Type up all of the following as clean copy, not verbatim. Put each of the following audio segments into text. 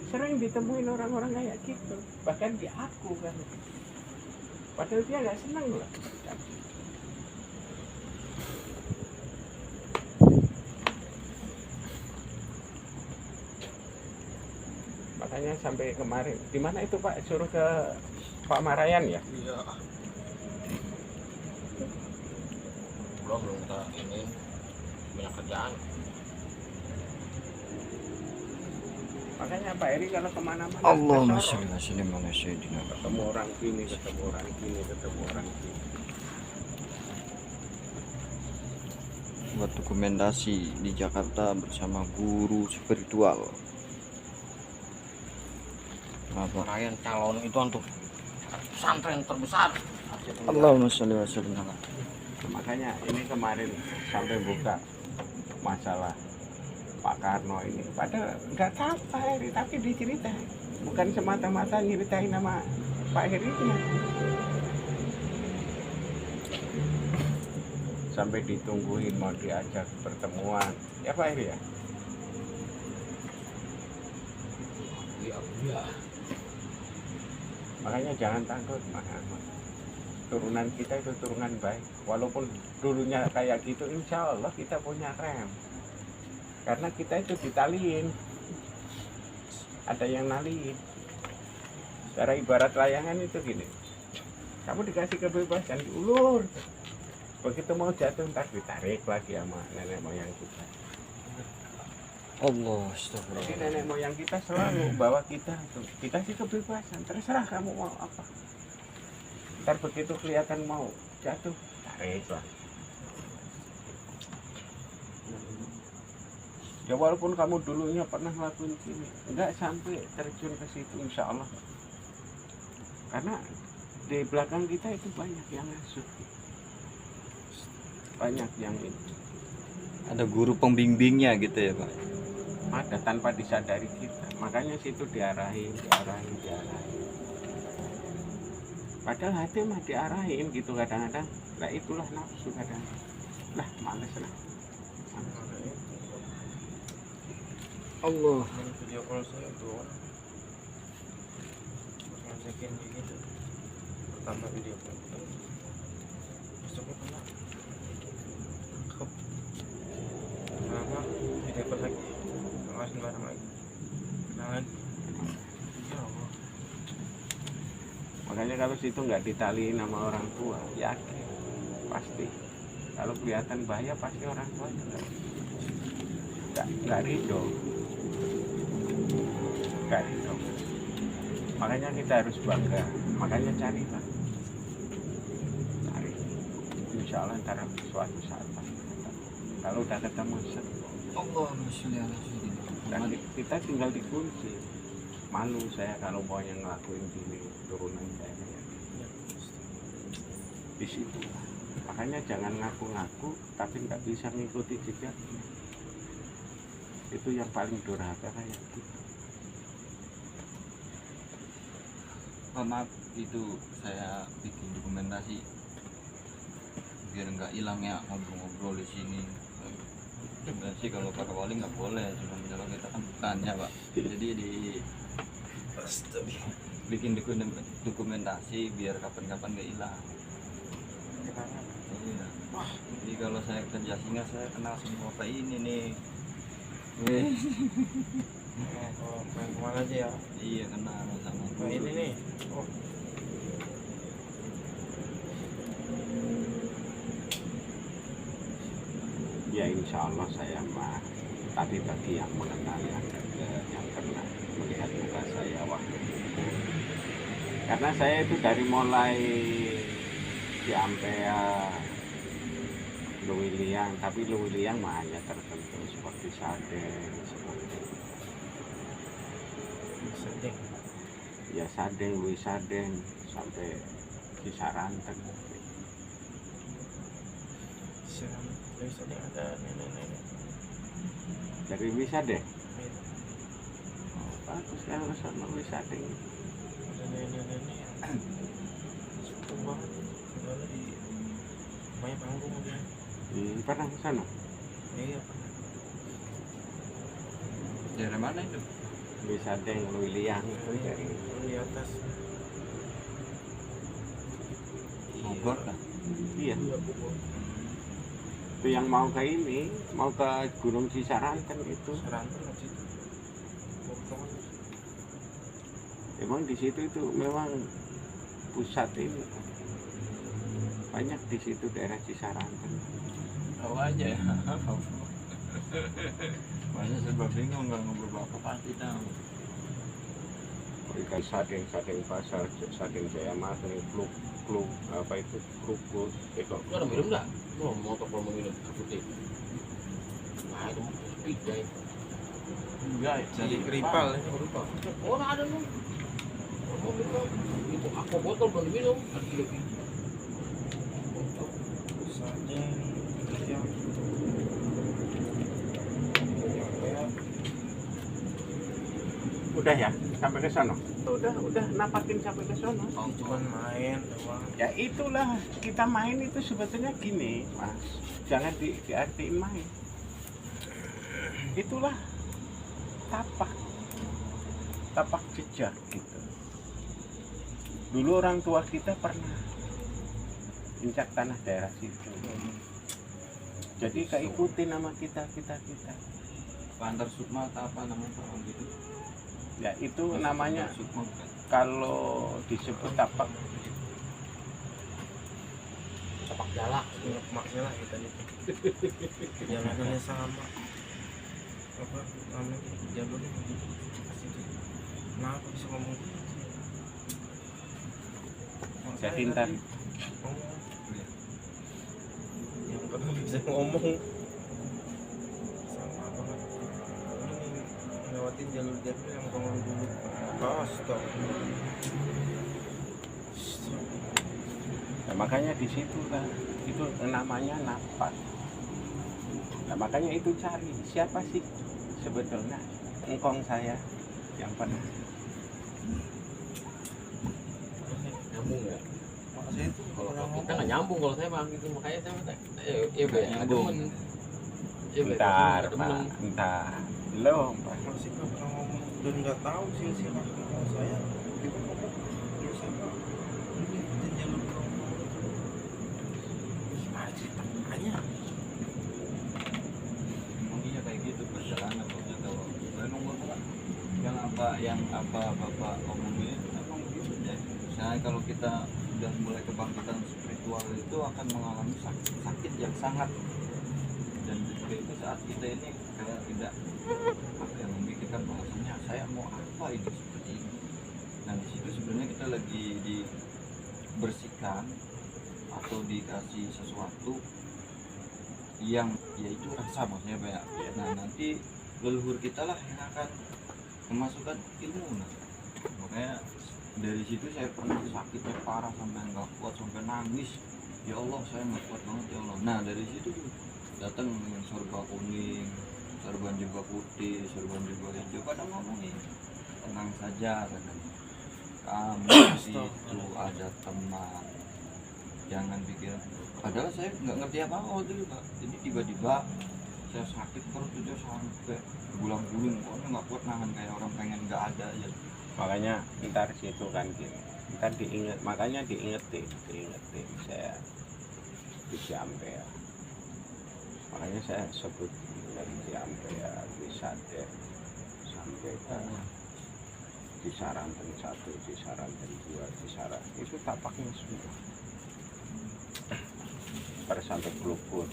sering ditemuin orang-orang kayak gitu, bahkan di aku kan, padahal dia nggak senang loh. Makanya sampai kemarin di mana itu Pak, suruh ke Pak Marayan ya? Iya. Belum kita ini banyak kerjaan. Makanya Pak Eri kalau kemana-mana Allahumma kesorot. sholli wa sallim ala sayyidina Ketemu orang sini, ketemu orang sini, ketemu orang sini. buat dokumentasi di Jakarta bersama guru spiritual. Apa? Marayan calon itu untuk pesantren terbesar. Allahumma sholli wa sallim ala. Makanya ini kemarin sampai buka masalah Pak Karno ini, padahal nggak tahu Pak Heri, tapi diceritain, bukan semata-mata nyeritain nama Pak Heri itu. Sampai ditungguin mau diajak pertemuan, ya Pak Heri ya. Iya. Makanya jangan takut, Mas. Turunan kita itu turunan baik, walaupun dulunya kayak gitu, insya Allah kita punya rem. Karena kita itu ditaliin, ada yang naliin. Cara ibarat layangan itu gini, kamu dikasih kebebasan diulur, begitu mau jatuh ntar ditarik lagi sama nenek moyang kita. Allah, Jadi astagfirullah. nenek moyang kita selalu bawa kita tuh, dikasih kebebasan, terserah kamu mau apa. Ntar begitu kelihatan mau jatuh, tarik lah. Ya walaupun kamu dulunya pernah ngelakuin gini, enggak sampai terjun ke situ, insya Allah. Karena di belakang kita itu banyak yang ngasuh, banyak yang ini. Ada guru pembimbingnya gitu ya Pak. Ada tanpa disadari kita, makanya situ diarahin. Padahal hati mah diarahin gitu kadang-kadang. Nah itulah nafsu kadang. Lah males lah. Allah. Main video call saya tuh ngajakin gitu. Pertama video call itu besoknya kena cakep. Lama video call lagi, ngawasin bareng lagi, kenalan. Ya Allah. Makanya kalau situ nggak ditaliin sama orang tua, yakin pasti. Kalau kelihatan bahaya pasti orang tua juga nggak ridho. Nggak ridho. Makanya kita harus bangga. Makanya cari lah. Cari. Insya Allah ntar suatu saat pasti ketemu. Kalau udah ketemu Allahumma sholli ala sayyidina dan Muhammad. kita tinggal dikunci. Malu saya kalau mau yang ngelakuin gini turunan saya kayak gini. Di situ. Makanya jangan ngaku-ngaku tapi nggak bisa ngikuti jejak. Itu yang paling durhaka kayak gitu. Pak, maaf, itu saya bikin dokumentasi biar nggak hilang ya ngobrol-ngobrol di sini. Sebenarnya sih kalau Pak Wali nggak boleh, cuma kalau kita kan bukannya Pak. Jadi bikin dokumentasi biar kapan-kapan nggak hilang. Iya. Jadi kalau saya kerja singa saya kenal semua Pak ini nih. Wih. Kalau main kemana aja ya? Iya kenal sama Nah, ini nih. Oh, Ya insya Allah saya mah. Tapi bagi yang mengenal yang pernah melihat muka saya waktu itu, karena saya itu dari mulai di Ampea, Luwiliang, tapi Luwiliang mah hanya tertentu seperti Sadeng, seperti sedih. ya Sadeng, Luis Sadeng, sampai Cisaranten. Siram. Terus ada nenek-nenek. Dari Luis Sadeng, Iya. bagus kan sama Luis Sadeng. Ada nenek-nenek yang suka banget. Padahal di rumahnya panggung dia. Pernah ke sana? Iya pernah. daerah mana itu? Di bisa ada yang Liliang itu dari di atas. Bogor kan. iya Iya, Bogor. itu yang mau ke ini, mau ke Gunung Cisaranten itu. Seranten di situ. Bogor. Emang di situ itu memang pusat ini banyak di situ daerah Cisaranten. Tahu aja ya. Banyak serba bingung nggak ngobrol apa pasti tahu. Ikan sadeng pasar, sadeng Jaya Marni, klub apa itu klub itu. Lu ada minum nggak? Lu mau motor kalau mau minum air putih. Nah itu beda itu. Enggak, Jadi keripal ya. Oh ada lu. Mau minum itu aku botol belum minum. Ada lebih. Sadeng yang kayak Udah ya sampai ke sono. Udah napakin sampai ke sono. cuman main doang. Ya itulah kita main itu sebetulnya gini, Mas. Jangan diartiin main. Itulah tapak jejak gitu. Dulu orang tua kita pernah injak tanah daerah situ. Jadi keikutin nama kita. Pantar Sukma atau apa namanya Pak gitu. Ya itu namanya Sukma kan. kalau disebut tapak Tapak jalak. Punya emaknya lah kita itu. Jalanannya sama. Apa namanya jalurnya begitu. Situ. Kenapa bisa ngomong gitu? jadi ntar Yang pernah bisa ngomong sama banget. Ini lewatin jalur-jalur yang penghulu dulu. Astaga. nah, makanya di situ lah itu namanya napas. Nah makanya itu cari siapa sih sebetulnya engkong saya yang pernah Nyambung ya. Makanya itu Kalau orang kita nggak nyambung kalau saya mah gitu makanya saya minta. Iya be. Nyambung. Iya be. ntar Pak, ntar belum Pak. masih nggak pernah ngomong dan nggak tahu silsilah kalau saya kita ngomong ya sama ini ikutin jalur ngomong gimana ceritanya Emang iya kayak gitu perjalanan pokoknya kalau memang bapak yang apa bapak omongin emang begitu deh. Misalnya kalau kita udah mulai kebangkitan spiritual itu akan mengalami sakit yang sangat, dan ketika itu saat kita ini kayak tidak apa yang memikirkan bahwasanya saya mau apa ini seperti ini. Nah di situ sebenarnya kita lagi dibersihkan atau dikasih sesuatu yang yaitu rasa maksudnya banyak. Nah nanti leluhur kita lah yang akan memasukkan ilmu. Nah makanya dari situ saya pernah sakitnya parah sampai nggak kuat sampai nangis, ya Allah saya nggak kuat banget ya Allah. Nah dari situ tuh datang dengan sorban kuning, sorban juga putih, sorban juga hijau, pada ngomongin tenang saja katanya, kamu itu ada teman, jangan pikir. Padahal saya nggak ngerti apa-apa waktu itu Pak. Jadi tiba-tiba saya sakit perut itu sampai gulang-guling, pokoknya nggak kuat nahan kayak orang pengen nggak ada aja. Makanya ntar situ kan gini, ntar diinget, makanya diingetin saya di Ciampea. Makanya saya sebut dari Ciampea bisa deh sampai ke Cisaranten 1, Cisaranten 2, Cisaranten itu tapaknya semua. Pada sampai Blukut.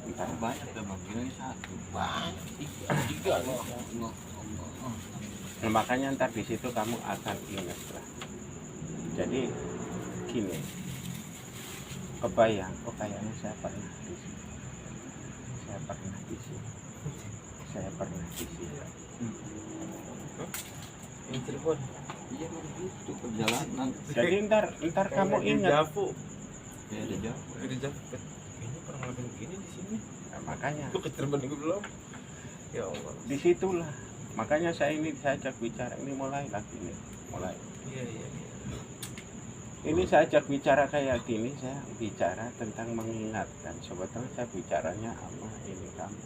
Entar Banyak ya bang, ini satu. Banyak. Tiga. nah, makanya ntar di situ kamu akan ingat lah. Jadi gini, kebayang, oh kayaknya saya pernah di sini, saya pernah di sini. ini Cirebon Iya bang, itu perjalanan. Jadi ntar kamu ingat. Javu Ya ada jauh. di Javu kayaknya pernah ngalamin begini di sini Nah, makanya lu ke Cirebon juga belum ya Allah di situlah. Makanya saya ajak bicara ini mulai lagi nih, mulai. iya Ini saya ajak bicara kayak gini, saya bicara tentang mengingatkan. Sebetulnya saya bicaranya sama ini kamu.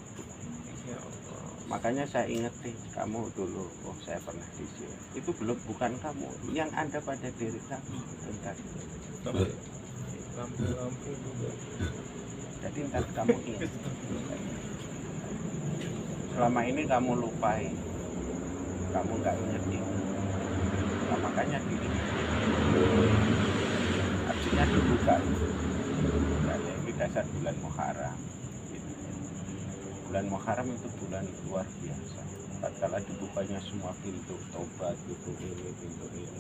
ya Allah Makanya saya ingetin kamu dulu, oh saya pernah di sini. Itu bukan kamu, yang ada pada diri kamu. Bentar. Lampu-lampu juga. Jadi ntar kamu ingat. Selama ini kamu lupain, kamu nggak ingetin. Nah, makanya artinya dibuka. Dan ini dasar bulan Muharram. Gitu. Bulan Muharram itu bulan luar biasa. Tatkala dibukanya semua pintu tobat, pintu ini,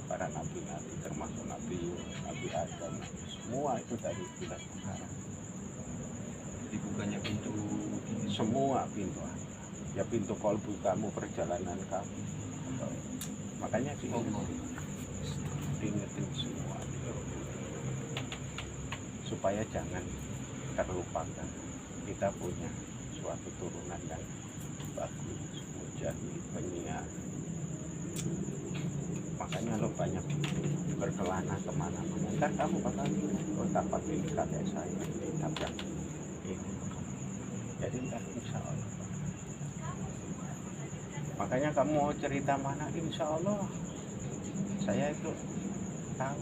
para nabi-nabi termasuk Nabi Yunus, Nabi Adam, semua itu dari bulan Muharram. Dibukanya pintu ini Semua pintu, ya pintu kolbu kamu, perjalanan kamu. Makanya diingetin semua, supaya jangan terlupakan kita punya suatu turunan yang bagus, mujahid, penyiar. Makanya lo banyak berkelana kemana-mana. Ntar kamu bakal oh tapak ini kakek saya, ini tapak ini. Jadi ntar insya Allah. Makanya kamu mau cerita mana, insya Allah saya itu tahu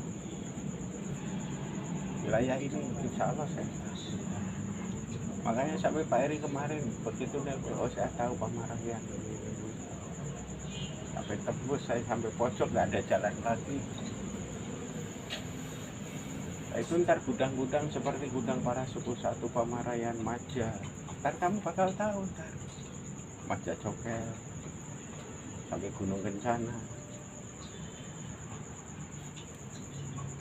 wilayah ini, insya Allah saya tahu. Makanya sampai Pak Eri kemarin begitu nelpon, oh saya tahu Pamarayan. Sampai tebus saya sampai pojok, nggak ada jalan lagi. Nah, itu ntar gudang-gudang seperti gudang para suku satu Pamarayan, Maja. Ntar kamu bakal tahu ntar. Maja Cokel sampai Gunung Kencana.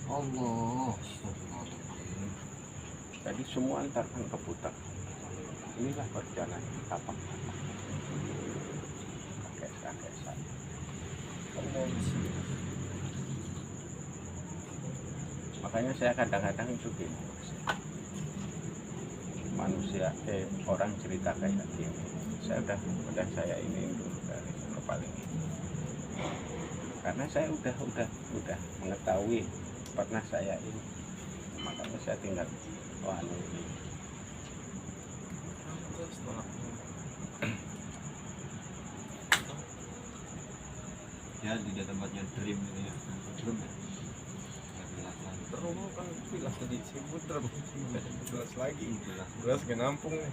Allah. Jadi semua ntar kan keputar. Inilah perjalanan tapak-tapak kakek saya. Makanya saya kadang-kadang itu gini, manusia orang cerita kayak gini, saya udah saya ini dulu dari paling ini. Karena saya udah mengetahui pernah saya ini, makanya saya tinggal ini. Ya di tempatnya dream ini ya. Dream ya. Nggak jelas lagi. Terus kan bilang tadi sibuk drum. Jelas lagi. Jelas ke nampung nih.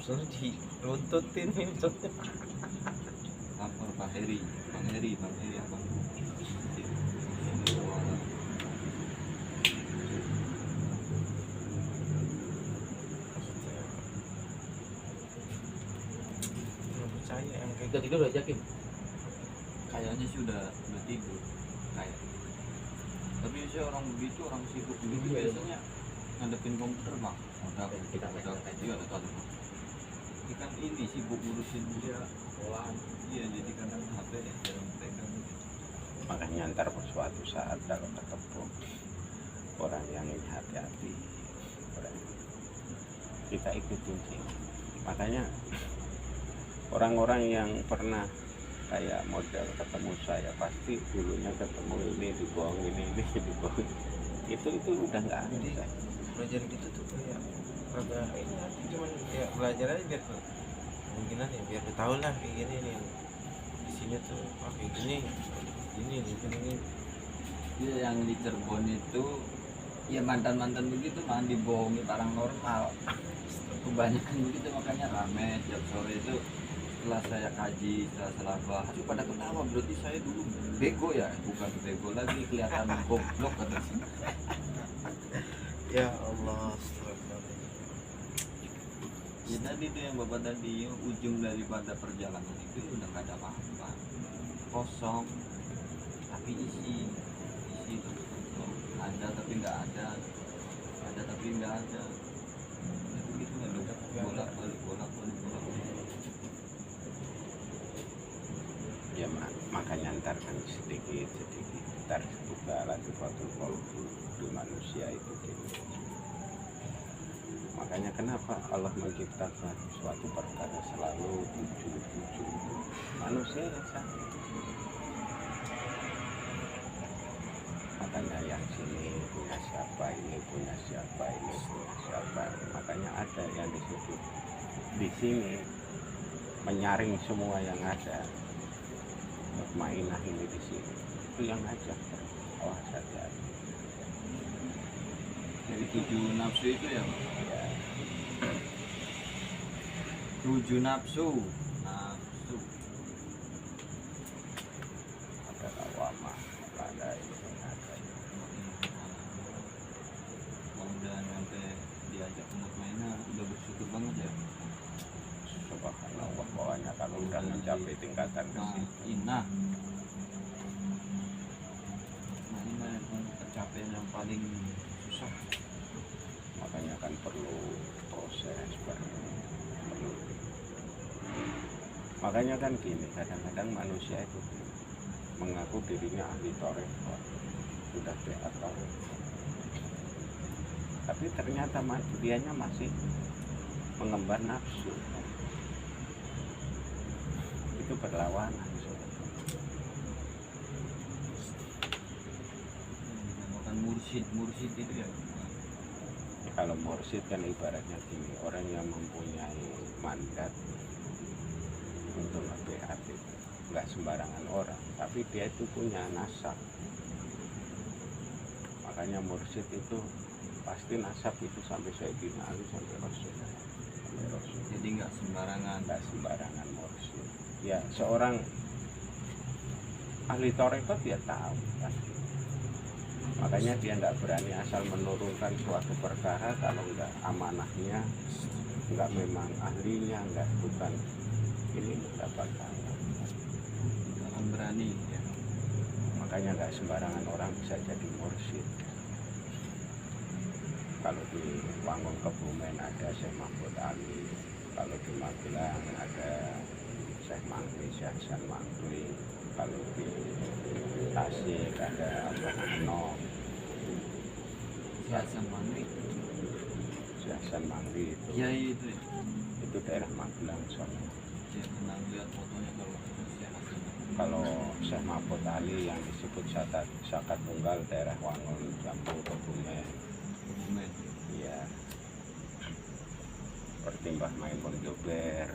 Terus diruntutin nih. Lapor Pak Heri. Bang Heri apa? Percaya yang kayak Udah tidur udah yakin. Kayaknya sih udah tidur kayak. Tapi sih orang begitu, orang sibuk begitu biasanya ngadepin komputer bang. Udah iya ada tahu. Ini kan ini sibuk ngurusin dia olahan. Iya jadi kadang HP jarang pegang. Makanya ntar suatu saat kalau ketemu orang yang ini hati-hati, kita ikutin sih. Makanya orang-orang yang pernah kayak model ketemu saya pasti dulunya ketemu ini dibohong ini dibohong itu udah nggak ada. jadi belajar gitu tuh kayak agak ini nanti cuman ya belajar aja biar kemungkinan ya biar tahu lah kayak gini nih di sini tuh kayak gini ini Dia yang di Cirebon itu ya mantan begitu malah dibohongi paranormal. Kebanyakan begitu makanya rame tiap sore itu. Setelah saya kaji, setelah bahas, pada ketawa berarti saya dulu bego ya, bukan bego lagi kelihatan goblok kata sih. ya Allah. Ya tadi itu yang bapak tadi ujung daripada perjalanan itu udah nggak ada apa-apa, kosong, tapi isi itu kosong. Ada tapi nggak ada tapi nggak ada. Itu gitu nggak bolak-balik. Ya makanya ntar kan sedikit ntar buka lagi suatu kolbu di manusia itu gitu. Makanya kenapa Allah menciptakan suatu perkara selalu tujuh manusia yang sama. Makanya yang sini punya siapa, ini punya siapa, ini punya siapa. Makanya ada yang disebut di sini menyaring semua yang ada. Mutmainah ini di sini itu yang ngajak, awas hati-hati. Dari 7 nafsu itu ya Pak? Ya, 7 nafsu. ada lawama, ada ini, ada ini. Mudah-mudahan sampai diajak mutmainah udah bersyukur banget ya. Subhanallah, pokoknya kalau udah mencapai tingkatan ke situ. Mutmainah itu pencapaian yang paling susah. Makanya kan perlu proses, perlu. Makanya kan gini, kadang-kadang manusia itu mengaku dirinya ahli tarekat, sudah beat tarekat, tapi ternyata dianya masih mengemban nafsu. Itu berlawanan. Bukan mursyid itu ya. Kalau mursyid kan ibaratnya gini, orang yang mempunyai mandat untuk nge-BAT, nggak sembarangan orang, tapi dia itu punya nasab. Makanya mursyid itu pasti nasab itu sampai Sayyidina Ali, sampai Rasul. Jadi nggak sembarangan mursyid. Ya seorang ahli tarekat dia tahu pasti. Makanya dia nggak berani asal menurunkan suatu perkara kalau nggak amanahnya, nggak memang ahlinya, nggak bukan ini dapat salah. akan berani ya. Makanya nggak sembarangan orang bisa jadi mursyid. Kalau di Wangun Kebumen ada Syekh Mahfud Ali, kalau di Magelang ada Syekh Mangli, Syekh Hasan Mangli, kalau di Tasik ada Abah Ano, Syekh Hasan Mangli. Syekh Hasan Mangli Iya itu ya. itu daerah Magelang soalnya. Saya pernah lihat fotonya kalau Syekh Hasan. Kalau Syekh Mahfud Ali yang disebut Zakat Tunggal daerah Wangun Jambu Kebumen. Iya. Pertimbah Maimun Jober.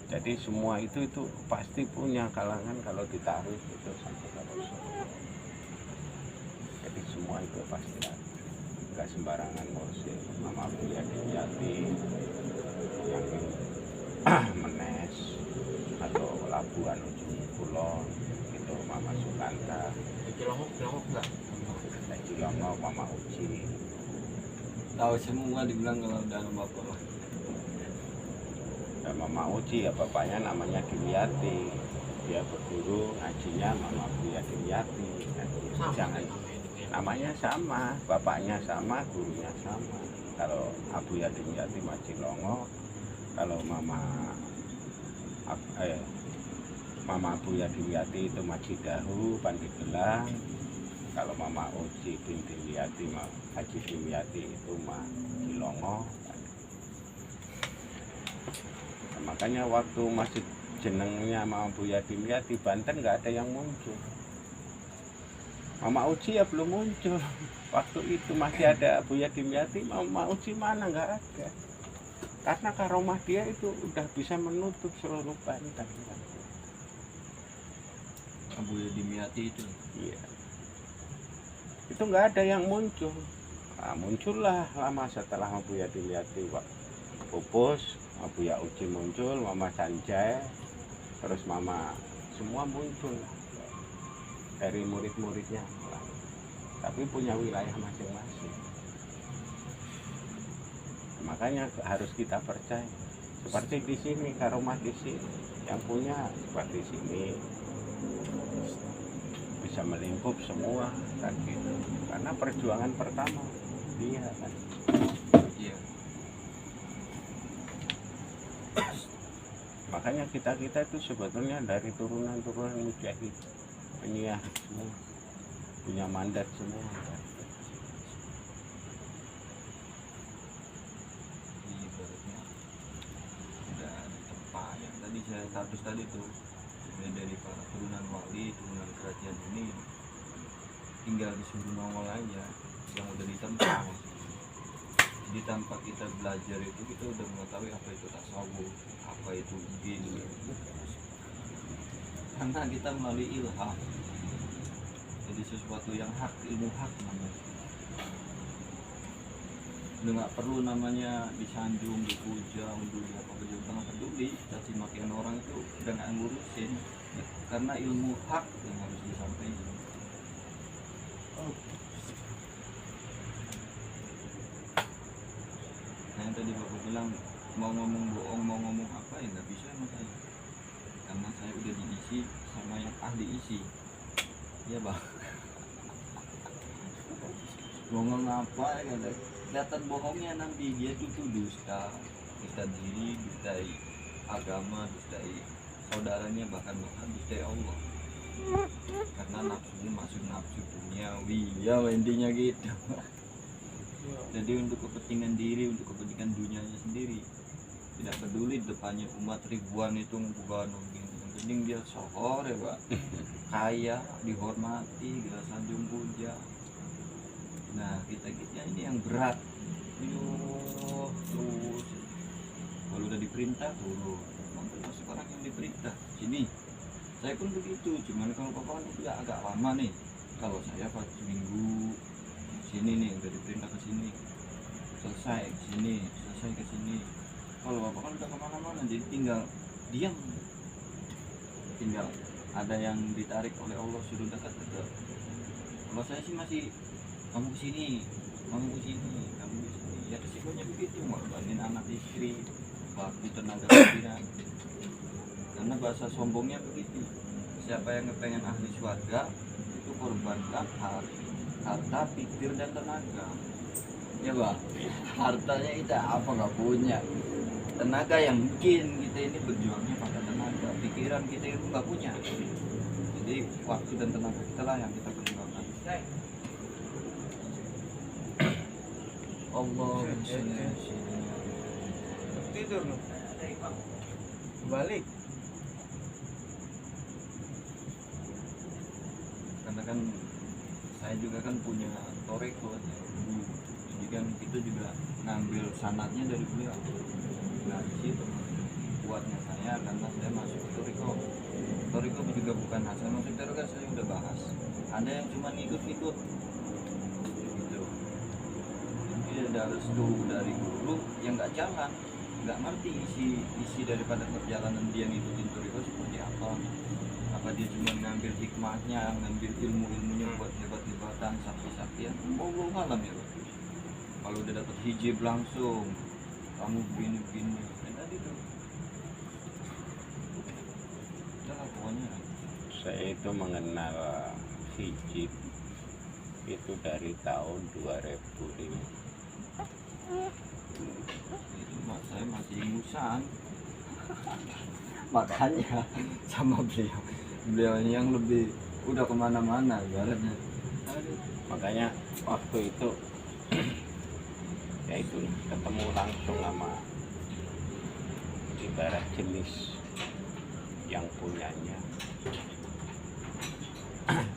Jadi semua itu pasti punya kalangan kalau ditaruh itu sampai ke Rasul. Jadi semua itu pasti ada. Enggak sembarangan mursyid. Mama Buya Dimyati yang Menes atau Labuan Ujung Kulon itu Mama Sukanta. Cilongok enggak? Cilongok Mama Uci. Tahu semua dibilang kalau udah nama bapak lah. Dan Mama Uci ya bapaknya namanya Dimyati. Dia berguru ngajinya Mama Buya Dimyati. Jangan namanya sama, bapaknya sama, gurunya sama. Kalau Abu Ya Dimyati Cilongok, kalau Mama Abu Ya Dimyati itu Cidahu, Pandeglang. Kalau Mama Uci binti Dimyati Haji Dimyati itu Cilongok. Nah, makanya waktu masih jenengnya Mama Buya Dimyati Banten nggak ada yang muncul. Mama Uci ya belum muncul. Waktu itu masih ada Buya Dimyati, Mama Uci mana nggak ada. Karena karomah dia itu udah bisa menutup seluruh Banten. Abu Dimyati itu. Iya. Itu nggak ada yang muncul. Nah, muncullah lama setelah Buya Dimyati pupus, Buya Uci muncul, Mama Sanjay, terus Mama semua muncul dari murid-muridnya, tapi punya wilayah masing-masing. Makanya harus kita percaya. Seperti di sini, karomah di sini, yang punya seperti sini bisa melingkup semua kan gitu. Karena perjuangan pertama dia kan. Iya. Makanya kita itu sebetulnya dari turunan mujahid, penyiar semua, punya mandat semua. Ibaratnya udah tempat yang tadi saya status tadi tuh, sebenarnya dari para turunan wali, turunan kerajaan ini tinggal disuruh nongol aja, yang udah ditempa. Jadi tanpa kita belajar itu kita udah mengetahui apa itu tasawuf, apa itu jin, karena kita melalui ilham. Jadi sesuatu yang hak, ilmu hak namanya. Udah nggak perlu namanya disanjung, dipuja, untuk apa aja, udah nggak peduli. Caci makian orang itu udah nggak ngurusin, karena ilmu hak yang harus disampaikan. Nah yang tadi bapak bilang mau ngomong bohong, mau ngomong apa ya nggak bisa sama saya, karena saya udah diisi sama yang ahli isi. Iya bang. Ngomong apa ya, kelihatan bohongnya nanti dia tuh dusta diri, dustai agama, dustai saudaranya, bahkan dustai Allah, karena nafsunya masuk nafsu duniawi ya intinya gitu. Jadi untuk kepentingan diri, untuk kepentingan dunianya sendiri, tidak peduli depannya umat ribuan itu bukan mungkin, yang penting dia sohor ya pak, kaya, dihormati, dia sanjung puja. Nah kita ini yang berat, terus kalau udah diperintah turun, termasuk orang yang diperintah sini. Saya pun begitu, cuman kalau bapak kan udah agak lama nih, kalau saya pas seminggu sini nih udah diperintah ke sini, selesai ke sini, selesai ke sini. Kalau bapak kan udah kemana-mana, jadi tinggal diam, tinggal ada yang ditarik oleh Allah suruh dekat-dekat. Kalau saya sih masih kamu kesini, kamu kesini, kamu kesini. Ya resikonya begitu, ngorbanin anak istri, waktu tenaga pikiran. Karena bahasa sombongnya begitu. Siapa yang kepengen ahli surga itu korbankan harta, pikir dan tenaga. Ya bang, hartanya kita apa nggak punya, tenaga yang mungkin kita ini berjuangnya pakai tenaga, pikiran kita itu nggak punya. Jadi waktu dan tenaga kita lah yang kita perjuangkan. Allah tidur lu balik karena kan saya juga kan punya toreko ya, jadi kan kita juga ngambil sanatnya dari beliau. Nah di situ kuatnya saya karena saya masuk ke toreko juga bukan hasil masuk toreko, saya udah bahas. Ada yang cuma ikut-ikut gitu, jadi ada restu dari guru yang nggak jalan, nggak ngerti isi daripada perjalanan dia ngikutin toreko seperti apa dia cuma ngambil hikmahnya, ngambil ilmunya buat hebat-hebatan, sakti-saktian, mau alam ya. Kalau udah dapat hijab langsung kamu begini dan tadi tuh udah lah pokoknya. Saya itu mengenal hijab itu dari tahun 2005. Itu saya masih ingusan. Makanya sama beliau ini yang lebih udah kemana-mana ibaratnya. Makanya waktu itu ya itu ketemu langsung sama ibarat jenis yang punyanya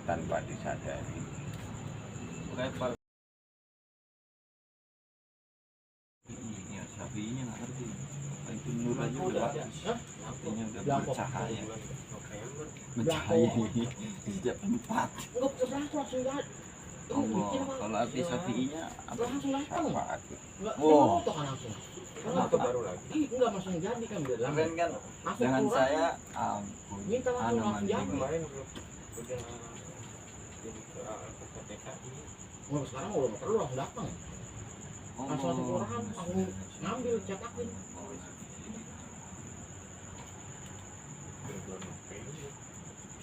tanpa disadari. level Iya, Syafi'inya nggak ngerti. Apa itu nur aja udah bagus. Syafi'inya udah bercahaya. Mencahaya di setiap tempat. Enggak bisa langsung enggak. Allah, kalau arti Syafi'inya apa? Langsung langsung. Syafaat. Enggak Oh. foto kan langsung. itu baru lagi Enggak langsung jadi kan udah lama. Keren kan? Langsung Dengan keluar. saya ampun. Minta langsung Anak jadi. kemarin udah ke PTKI Enggak sekarang udah nggak perlu langsung datang. Langsung ke kelurahan, langsung ngambil cetakin.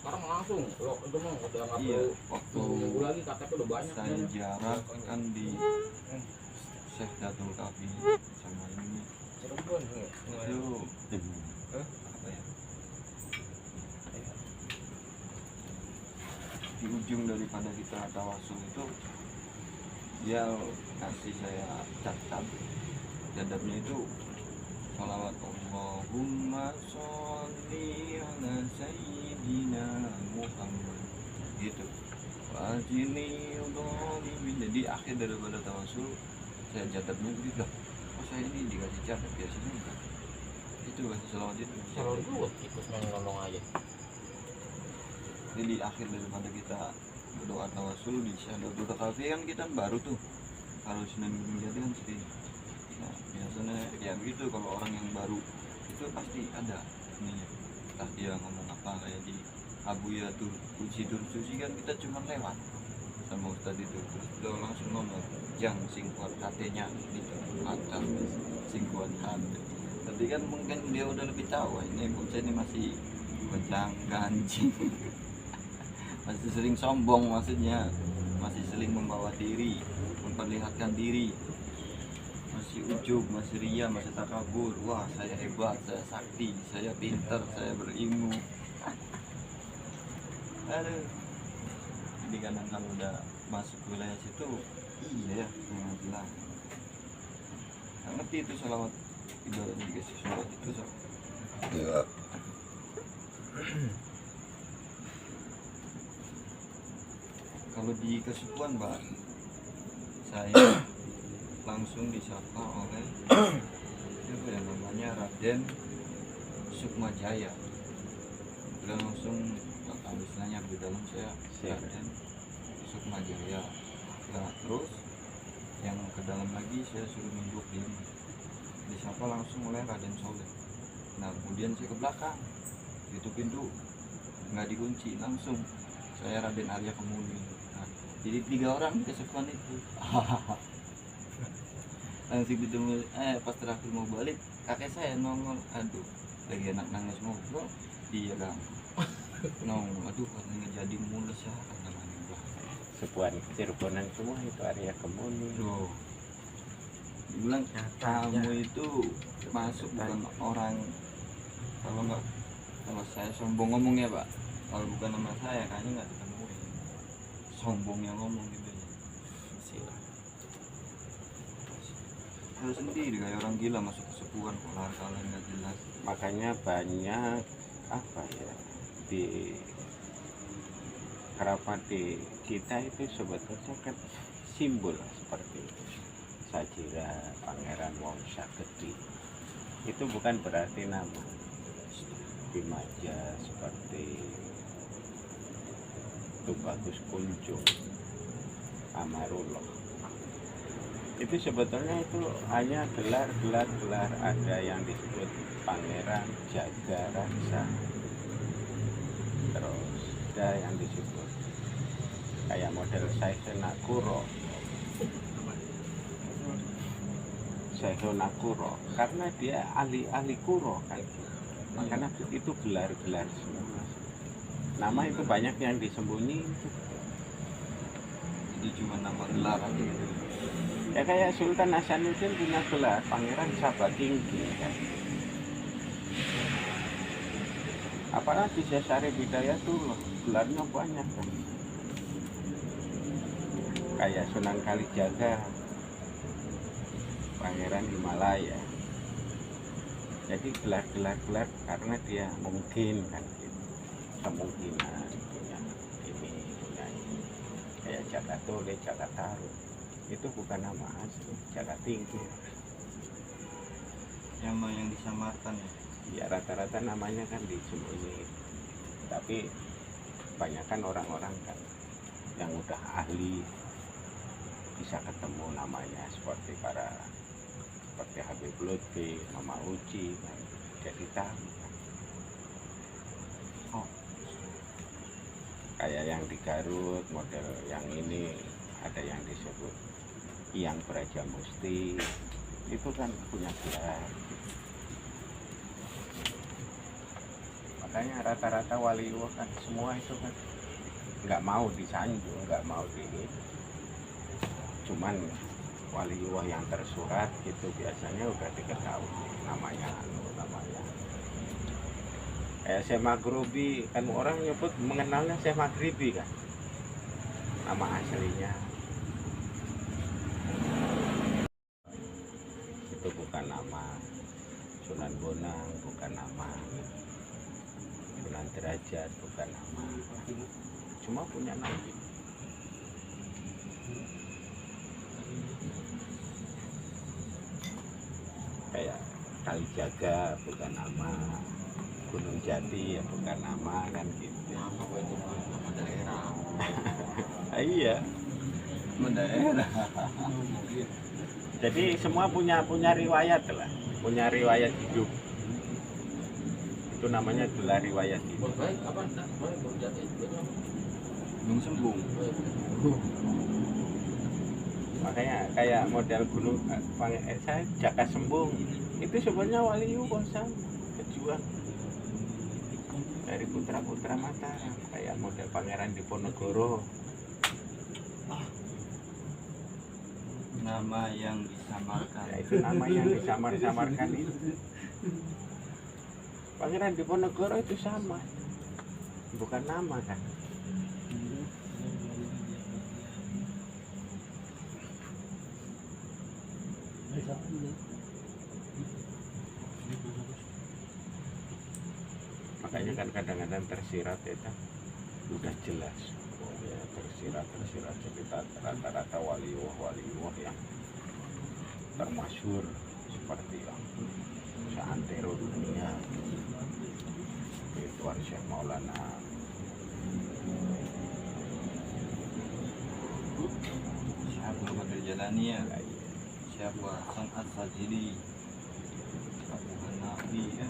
Sekarang langsung lo itu mah udah nggak Iya, perlu waktu nunggu lagi KTP udah banyak. saya jarak kan di Syekh Datul Kafi sama ini Cirebon itu apa ya, di ujung daripada kita tawasul itu dia kasih saya catat jadabnya itu salawat Allahumma sholli ala sayyidina Muhammad gitu wajini udholimin. Jadi akhir daripada tawasul saya catatnya begitu lah. Oh saya ini dikasih catat biasanya enggak. Itu kasih selawat itu. Selalu dua ikut main ngomong aja. Jadi di akhir daripada kita berdoa tawasul di Syahadatul Kafi kan kita baru tuh. Kalau Sunan Gunung Jati kan seperti nah, biasanya ya begitu kalau orang yang baru itu pasti ada ininya. Entah dia ngomong apa kayak di Abu ya tuh Susi kan kita cuma lewat sama Ustadz itu terus beliau langsung ngomong yang singkuat hatinya gitu mantap singkuat hati. Tapi kan mungkin dia udah lebih tahu ini bocah ini masih goncang ganjing masih sering sombong maksudnya masih sering membawa diri memperlihatkan diri masih ujub masih ria masih takabur wah saya hebat saya sakti saya pintar saya berilmu. Aduh jadi kadang kalau udah masuk wilayah situ iya ya jangan bilang nggak ngerti itu selawat ibaratnya dikasih selawat itu so. Kalau di Kesukuan Mbak saya langsung disapa oleh siapa yang namanya Raden Sukmajaya dia langsung istilahnya di dalam saya Raden Sukmajaya nah terus yang ke dalam lagi saya suruh nunduk diri disapa langsung oleh Raden Soleh. Nah kemudian saya ke belakang itu pintu nggak dikunci langsung saya Raden Arya Kemuni. Nah, jadi 3 orang di Kesukuan itu langsung ketemu pas terakhir mau balik kakek saya nongol aduh lagi anak nangis ngobrol dia kan nongol aduh katanya jadi mulus ya namanya gua Sepuan Cirebonan semua itu Arya Kemuni. loh bilang kamu itu masuk bukan orang kalau saya sombong ngomong ya Pak kalau bukan nama saya kayaknya nggak ditemuin sombong yang ngomong gitu ya harus sendiri kayak orang gila masuk kesepuan kelar kalian nggak jelas. Makanya banyak apa ya di kerabat di kita itu sebetulnya kan simbol seperti itu. Sajira Pangeran Wongsa Gedi itu bukan berarti nama. Dimaja seperti Tubagus Kunjung Amarullah itu sebetulnya itu hanya gelar ada yang disebut Pangeran Jaga Raksa terus ada yang disebut kayak model Saikhonakuro karena dia ahli kuro kan makanya itu gelar semua nama itu banyak yang disembunyi Jadi cuma nama gelar aja gitu. ya kayak Sultan Hasanuddin punya gelar Pangeran Sabakinggi kan. Apalagi Syahsari Bidayatullah gelarnya banyak kan kayak Sunan Kalijaga Pangeran Himalaya jadi gelar karena dia mungkin kan gitu kemungkinan punya ini kayak Jakatole, Jakataru itu bukan nama asli Jakatinggi Nama yang disamarkan ya. ya rata-rata namanya kan disembunyi tapi banyak kan orang-orang kan yang udah ahli bisa ketemu namanya seperti Habib Lutfi, Mama Uci kan jadi tahu kan. Oh kayak yang di Garut model yang ini ada yang disebut Hyang Brajamusti itu kan punya gelar makanya rata-rata waliullah kan semua itu kan nggak mau disanjung nggak mau cuman waliullah yang tersurat itu biasanya udah diketahui namanya kayak Syekh Maghribi kan orang nyebut mengenalnya Syekh Maghribi kan nama aslinya itu bukan nama Sunan Bonang bukan nama Sunan Derajat bukan nama cuma punya nama Kalijaga bukan nama, Gunung Jati ya bukan nama kan gitu. Nama itu nama daerah. Iya. Daerah. Jadi semua punya riwayat lah, punya riwayat hidup. Itu namanya adalah riwayat hidup. Baik apa nak? Baik berjati itu apa? Gunung Sembung. Makanya kayak model gunung saya Jaka Sembung itu sebenarnya Waliyu sama pejuang dari putra-putra Mataram, kayak model Pangeran Diponegoro. Nama yang disamarkan. Ya, itu nama yang disamar-samarkan itu. Pangeran Diponegoro itu sama, bukan nama kan. Makanya kan kadang-kadang tersirat itu udah jelas, oh, ya, tersirat cerita rata-rata waliwah yang termasyhur seperti yang seantero dunia itu Syekh Maulana Syekh Muhammad Jalani ya. Syekh Hasan As-Sajili. Abu Hanafi ya.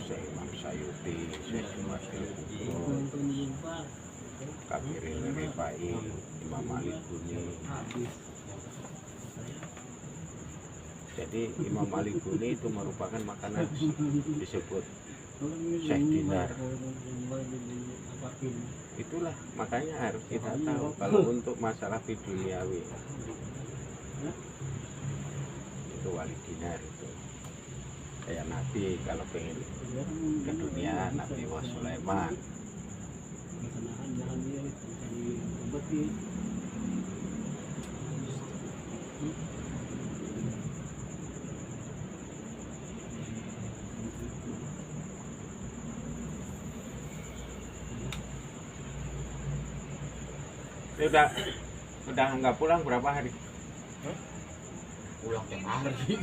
Syekh Imam Sayuti, Syekh Masih Kabiril Rifai, Imam Ali Buni. Jadi Imam Ali Buni itu merupakan makanan disebut Syekh Dinar. Itulah makanya harus kita tahu kalau untuk masalah duniawi itu wali dinar itu kayak Nabi kalau pengen ke dunia, Nabi Sulaiman. Ini udah nggak pulang berapa hari? Pulang tiap hari.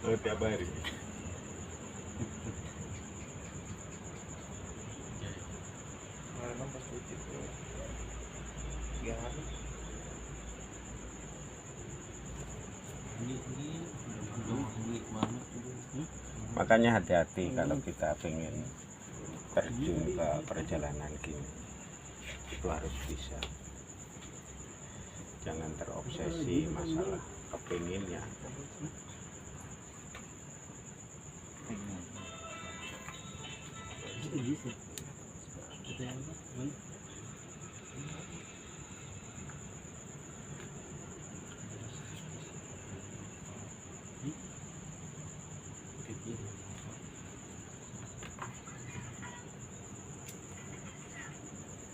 Oh, tiap hari. Malam pas cuci tuh 3 hari. Makanya hati-hati kalau kita pengen terjun ke perjalanan gini, itu harus bisa. Jangan terobsesi masalah kepinginnya.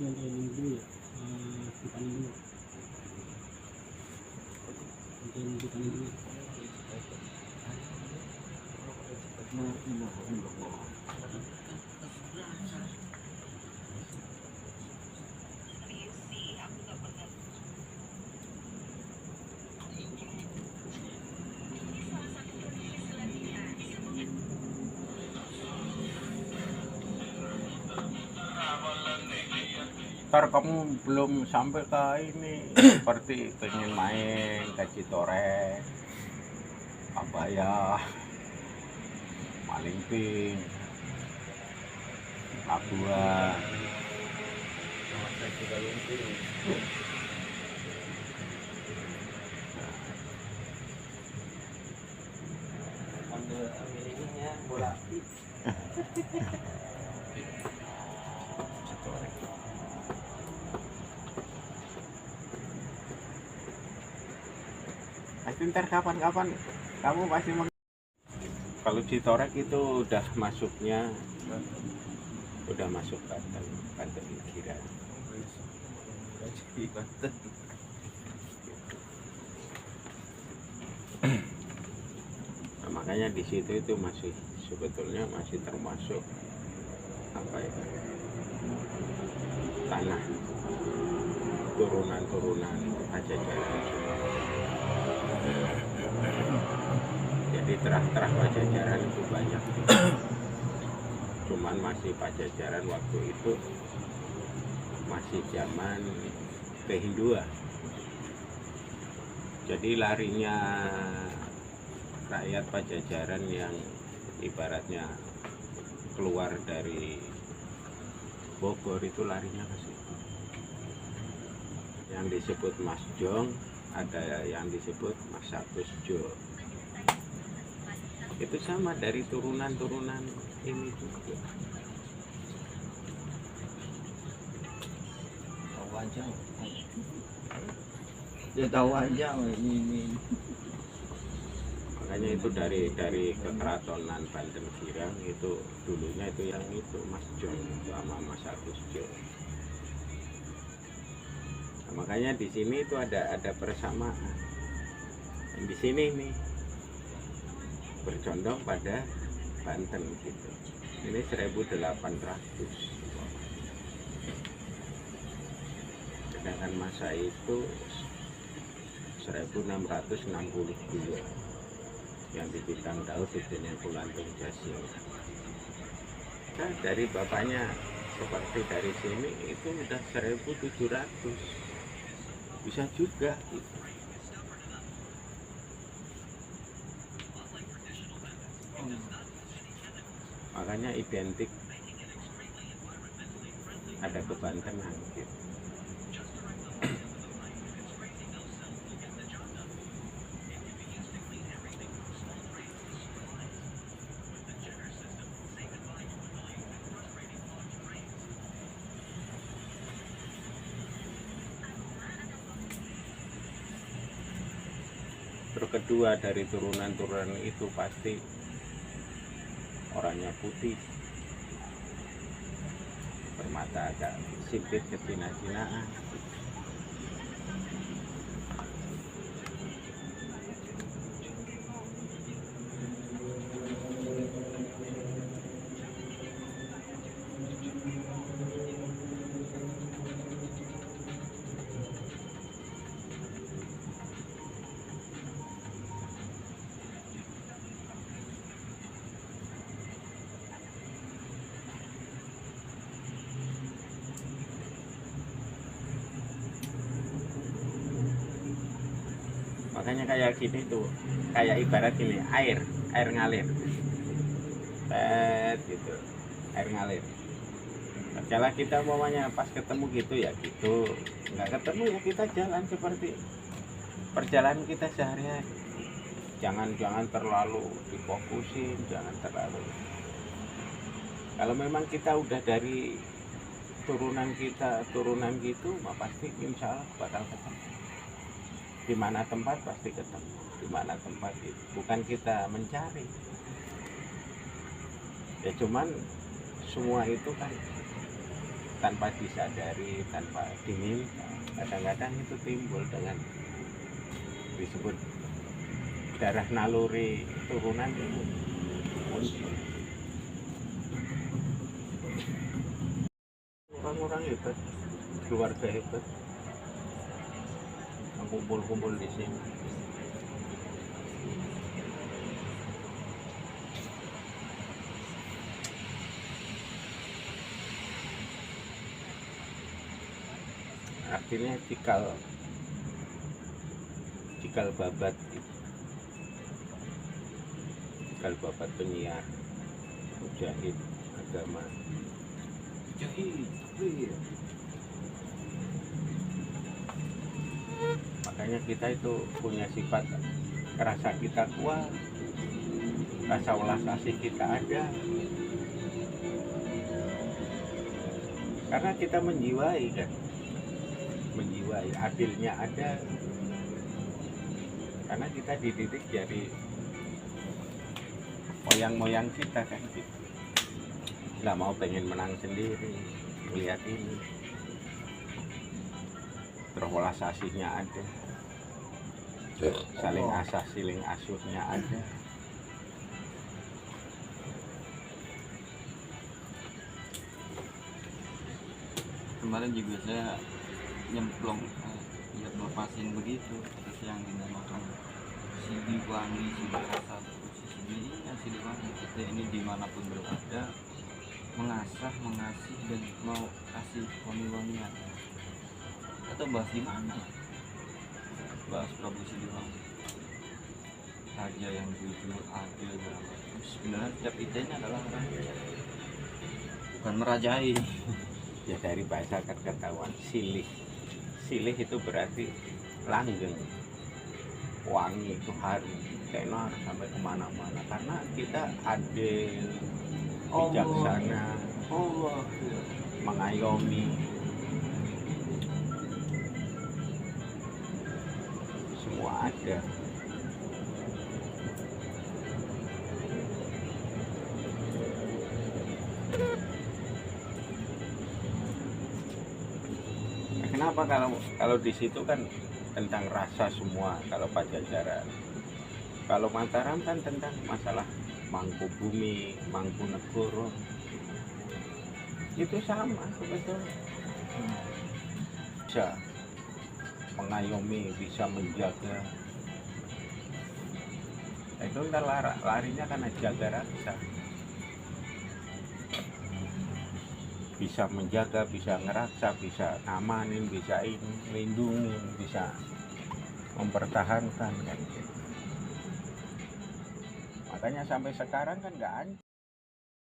Yang training dulu ya, kita dulu. Training kita dulu. Ntar kamu belum sampai ke ini seperti pengen main ke Citorek, Abaya, Malingping, Labuan. Ambil ininya bola api. Citorek. Pasti ntar kapan-kapan kamu pasti kalau Citorek itu udah masuknya udah masuk Banten kira. Di Banten. Nah, makanya di situ itu masih sebetulnya masih termasuk apa ya, tanah turunan-turunan Pajajaran. Jadi terah-terah Pajajaran itu banyak. Cuman masih Pajajaran waktu itu masih zaman kehinduan. Jadi larinya rakyat Pajajaran yang ibaratnya keluar dari Bogor itu larinya ke situ. Yang disebut Mas Jong, ada yang disebut Mas Satusjo. Itu sama dari turunan-turunan ini juga. Tahu aja. Ya tahu aja ini. Makanya itu dari kekeratonan Banten Girang itu dulunya itu yang itu Mas Jong sama Mas Satusjo. Nah, makanya di sini itu ada persamaan. Dan di sini nih bercondong pada Banten gitu. Ini 1800. Sedangkan masa itu 1662 yang dibintang Daud dengan Kulantung Jasil. Nah, dari bapaknya seperti dari sini itu udah 1700. Bisa juga gitu. Makanya identik ada kebantenan gitu. Terus kedua dari turunan-turunan itu pasti orangnya putih, bermata agak sipit ketina-tinaan. Makanya kayak gini tuh, kayak ibarat gini, air ngalir, gitu, air ngalir. Kalau kita umpamanya pas ketemu gitu ya gitu, nggak ketemu ya kita jalan seperti perjalanan kita sehari-hari. Jangan terlalu difokusin, jangan terlalu. Kalau memang kita udah dari turunan gitu, mah pasti insya Allah bakal ketemu. Di mana tempat pasti ketemu, di mana tempat itu bukan kita mencari ya, cuman semua itu kan tanpa disadari, tanpa diminta, kadang-kadang itu timbul dengan disebut darah naluri turunan itu muncul. Orang-orang hebat, keluarga hebat kumpul-kumpul di sini. Artinya cikal babat penyiar, mujahid agama, mujahid. Makanya kita itu punya sifat, rasa kita kuat, rasa ulas asih kita ada, karena kita menjiwai kan, adilnya ada, karena kita dididik dari moyang kita kan gitu. Nggak mau pengen menang sendiri, melihat ini, terus asihnya ada, saling asah saling asuhnya ada. Kemarin juga saya nyemplung ya lepasin begitu, terus yang dinamakan Sidi Wangi, Sidi Rasa Iya Siliwangi, kita ini dimanapun berada mengasah, mengasih dan mau kasih wangi-wangian. Atau bahas di mana? Bahas Prabu Siliwangi, raja yang jujur, adil, segala macam. Sebenarnya setiap kita ini adalah raja, bukan merajai. Ya dari bahasa kan ketahuan silih. Silih itu berarti langgeng, wangi itu harum, tenar sampai kemana-mana karena kita adil, bijaksana, Allah, mengayomi, semua ada. Kenapa kalau di situ kan tentang rasa semua kalau Pajajaran. Kalau Mataram kan tentang masalah Mangkubumi, Mangkunegoro. Itu sama sebetulnya. Bisa mengayomi, bisa menjaga. Itu ntar larinya kan jaga rasa. Bisa menjaga, bisa ngeraksa, bisa ngamanin, bisa ini, melindungi, bisa mempertahankan kan gitu. Makanya sampai sekarang kan nggak